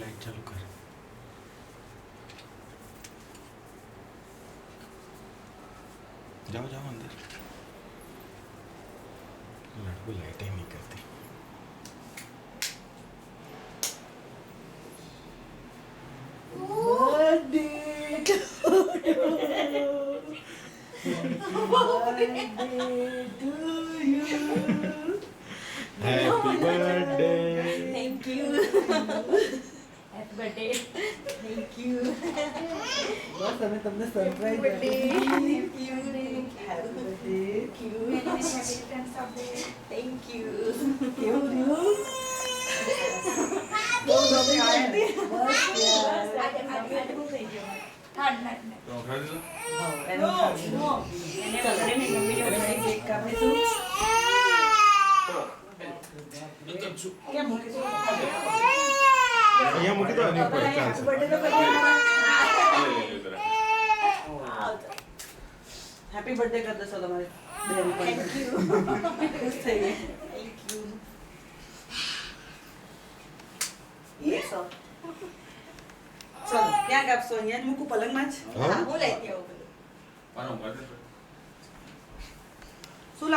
Light चालू कर जाओ जाओ अंदर लड़को लाइटें नहीं करती happy birthday Thank you. Happy birthday. Thank you. બસ અમે તમને surprise Thank you. Happy birthday Thank you. Thank you. કેવું રહ્યું બહુ ગમે આરતી. બસ યાર આજે બહુ થઈ ગયો. હાડ નાખ. એનો એને વગરે મેં મમ્મીને વગરે કેક કાપીશું કેમ મૂકીશું? અહીંયા મૂકી દો એની ઉપર ચાલશે બર્થડે તો કરીએ હેપી બર્થડે કરી દેશો તમારે બેન Thank પણ you. ખુશ થઈ ગઈ Thank you. બેસો ચલો ક્યાં કાપશો અહીંયા જ મૂકું પલંગમાં જ હા હું લઈ આવું બધું. Parang,